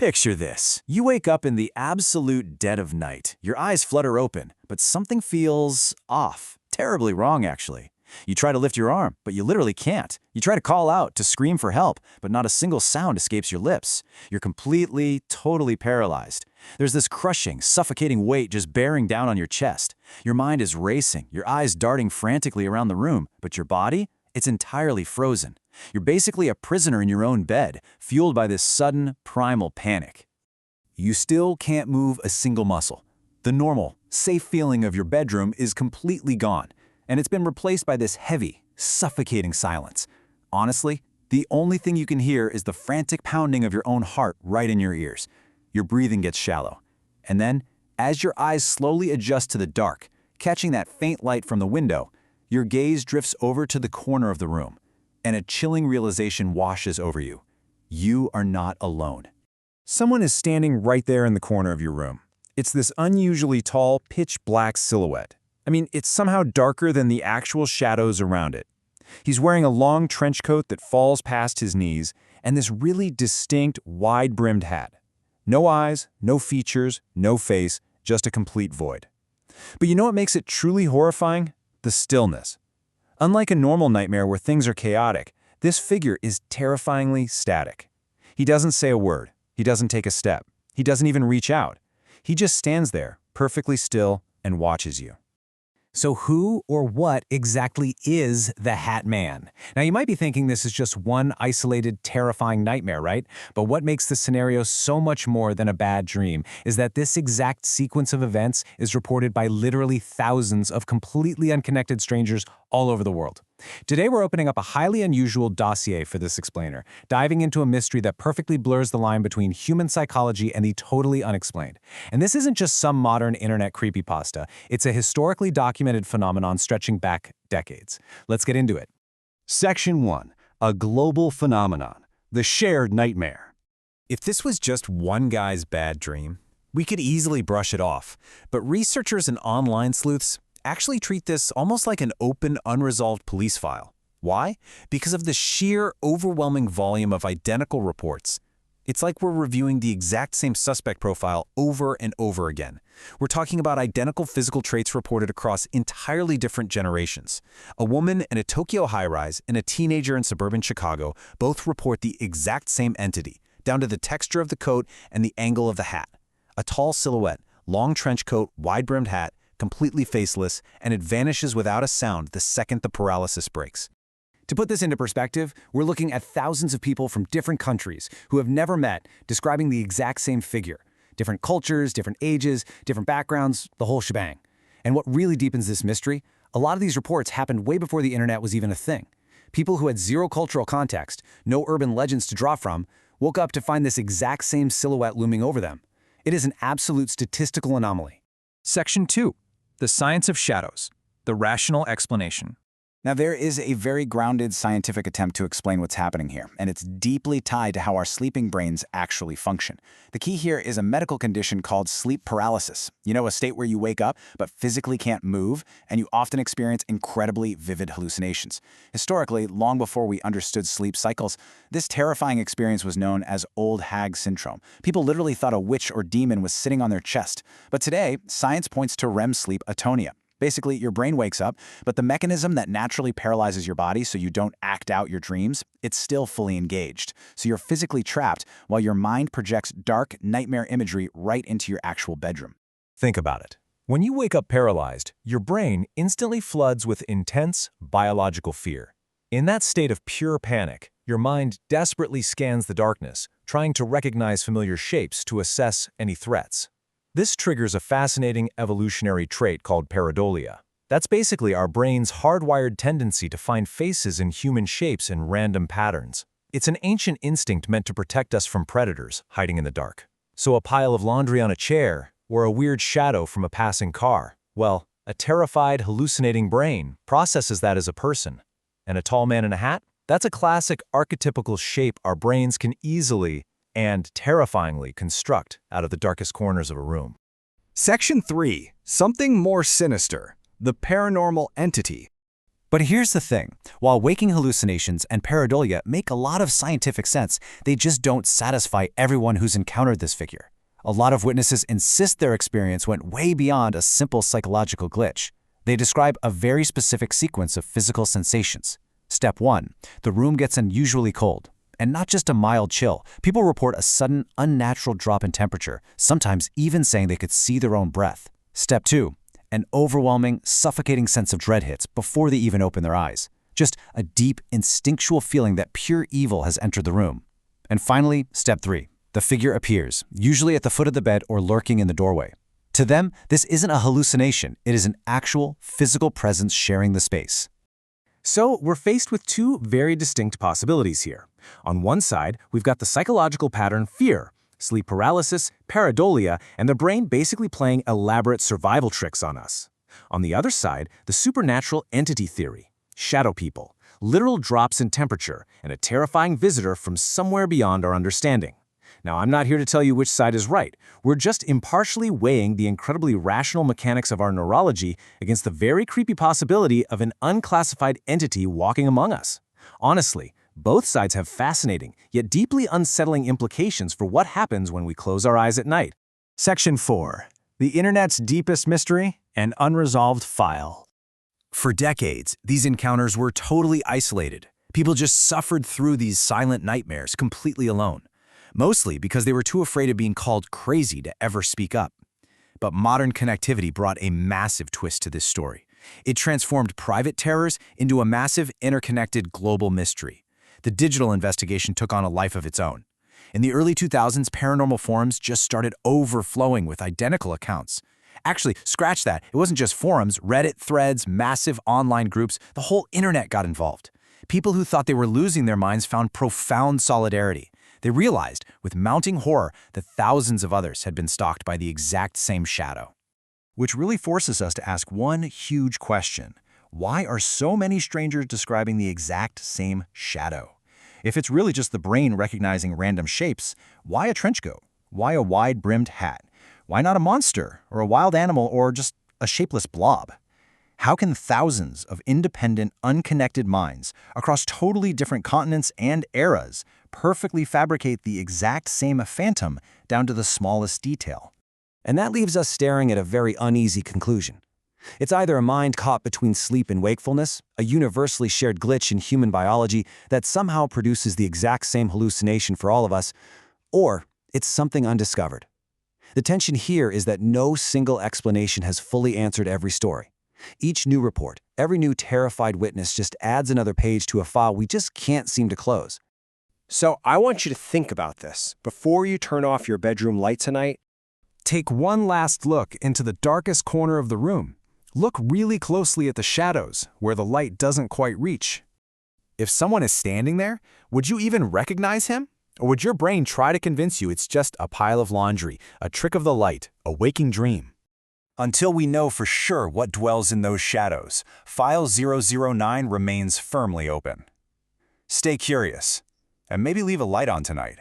Picture this. You wake up in the absolute dead of night. Your eyes flutter open, but something feels off. Terribly wrong, actually. You try to lift your arm, but you literally can't. You try to call out, to scream for help, but not a single sound escapes your lips. You're completely, totally paralyzed. There's this crushing, suffocating weight just bearing down on your chest. Your mind is racing, your eyes darting frantically around the room, but your body? It's entirely frozen. You're basically a prisoner in your own bed, fueled by this sudden, primal panic. You still can't move a single muscle. The normal, safe feeling of your bedroom is completely gone, and it's been replaced by this heavy, suffocating silence. Honestly, the only thing you can hear is the frantic pounding of your own heart right in your ears. Your breathing gets shallow. And then, as your eyes slowly adjust to the dark, catching that faint light from the window, your gaze drifts over to the corner of the room, and a chilling realization washes over you. You are not alone. Someone is standing right there in the corner of your room. It's this unusually tall, pitch-black silhouette. I mean, it's somehow darker than the actual shadows around it. He's wearing a long trench coat that falls past his knees, and this really distinct, wide-brimmed hat. No eyes, no features, no face, just a complete void. But you know what makes it truly horrifying? The stillness. Unlike a normal nightmare where things are chaotic, this figure is terrifyingly static. He doesn't say a word. He doesn't take a step. He doesn't even reach out. He just stands there, perfectly still, and watches you. So who or what exactly is the Hat Man? Now you might be thinking this is just one isolated, terrifying nightmare, right? But what makes this scenario so much more than a bad dream is that this exact sequence of events is reported by literally thousands of completely unconnected strangers all over the world. Today we're opening up a highly unusual dossier for this explainer, diving into a mystery that perfectly blurs the line between human psychology and the totally unexplained. And this isn't just some modern internet creepypasta, it's a historically documented phenomenon stretching back decades. Let's get into it. Section 1. A global phenomenon. The shared nightmare. If this was just one guy's bad dream, we could easily brush it off. But researchers and online sleuths actually treat this almost like an open, unresolved police file. Why? Because of the sheer, overwhelming volume of identical reports. It's like we're reviewing the exact same suspect profile over and over again. We're talking about identical physical traits reported across entirely different generations. A woman in a Tokyo high-rise and a teenager in suburban Chicago both report the exact same entity, down to the texture of the coat and the angle of the hat. A tall silhouette, long trench coat, wide-brimmed hat, completely faceless, and it vanishes without a sound the second the paralysis breaks. To put this into perspective, we're looking at thousands of people from different countries who have never met, describing the exact same figure. Different cultures, different ages, different backgrounds, the whole shebang. And what really deepens this mystery, a lot of these reports happened way before the internet was even a thing. People who had zero cultural context, no urban legends to draw from, woke up to find this exact same silhouette looming over them. It is an absolute statistical anomaly. Section 2. The Science of Shadows. The Rational Explanation. Now, there is a very grounded scientific attempt to explain what's happening here, and it's deeply tied to how our sleeping brains actually function. The key here is a medical condition called sleep paralysis. You know, a state where you wake up but physically can't move, and you often experience incredibly vivid hallucinations. Historically, long before we understood sleep cycles, this terrifying experience was known as old hag syndrome. People literally thought a witch or demon was sitting on their chest. But today, science points to REM sleep atonia. Basically, your brain wakes up, but the mechanism that naturally paralyzes your body so you don't act out your dreams, it's still fully engaged. So you're physically trapped while your mind projects dark, nightmare imagery right into your actual bedroom. Think about it. When you wake up paralyzed, your brain instantly floods with intense biological fear. In that state of pure panic, your mind desperately scans the darkness, trying to recognize familiar shapes to assess any threats. This triggers a fascinating evolutionary trait called pareidolia. That's basically our brain's hardwired tendency to find faces in human shapes in random patterns. It's an ancient instinct meant to protect us from predators hiding in the dark. So a pile of laundry on a chair, or a weird shadow from a passing car, well, a terrified, hallucinating brain processes that as a person. And a tall man in a hat? That's a classic archetypical shape our brains can easily and terrifyingly construct out of the darkest corners of a room. Section 3. Something more sinister. The paranormal entity. But here's the thing. While waking hallucinations and pareidolia make a lot of scientific sense, they just don't satisfy everyone who's encountered this figure. A lot of witnesses insist their experience went way beyond a simple psychological glitch. They describe a very specific sequence of physical sensations. Step 1. The room gets unusually cold. And not just a mild chill. People report a sudden, unnatural drop in temperature, sometimes even saying they could see their own breath. Step 2. An overwhelming, suffocating sense of dread hits before they even open their eyes. Just a deep, instinctual feeling that pure evil has entered the room. And finally, Step 3. The figure appears, usually at the foot of the bed or lurking in the doorway. To them, this isn't a hallucination. It is an actual, physical presence sharing the space. So we're faced with two very distinct possibilities here. On one side, we've got the psychological pattern fear, sleep paralysis, pareidolia, and the brain basically playing elaborate survival tricks on us. On the other side, the supernatural entity theory, shadow people, literal drops in temperature, and a terrifying visitor from somewhere beyond our understanding. Now, I'm not here to tell you which side is right. We're just impartially weighing the incredibly rational mechanics of our neurology against the very creepy possibility of an unclassified entity walking among us. Honestly, both sides have fascinating, yet deeply unsettling implications for what happens when we close our eyes at night. Section 4. The Internet's deepest mystery, an unresolved file. For decades, these encounters were totally isolated. People just suffered through these silent nightmares completely alone. Mostly because they were too afraid of being called crazy to ever speak up. But modern connectivity brought a massive twist to this story. It transformed private terrors into a massive, interconnected global mystery. The digital investigation took on a life of its own. In the early 2000s, paranormal forums just started overflowing with identical accounts. Actually, scratch that. It wasn't just forums, Reddit, threads, massive online groups, the whole internet got involved. People who thought they were losing their minds found profound solidarity. They realized, with mounting horror, that thousands of others had been stalked by the exact same shadow. Which really forces us to ask one huge question. Why are so many strangers describing the exact same shadow? If it's really just the brain recognizing random shapes, why a trench coat? Why a wide-brimmed hat? Why not a monster, or a wild animal, or just a shapeless blob? How can thousands of independent, unconnected minds across totally different continents and eras perfectly fabricate the exact same phantom down to the smallest detail? And that leaves us staring at a very uneasy conclusion. It's either a mind caught between sleep and wakefulness, a universally shared glitch in human biology that somehow produces the exact same hallucination for all of us, or it's something undiscovered. The tension here is that no single explanation has fully answered every story. Each new report, every new terrified witness just adds another page to a file we just can't seem to close. So I want you to think about this. Before you turn off your bedroom light tonight, Take one last look into the darkest corner of the room. Look really closely at the shadows, where the light doesn't quite reach. If someone is standing there, would you even recognize him? Or would your brain try to convince you it's just a pile of laundry, a trick of the light, a waking dream? Until we know for sure what dwells in those shadows, File 009 remains firmly open. Stay curious, and maybe leave a light on tonight.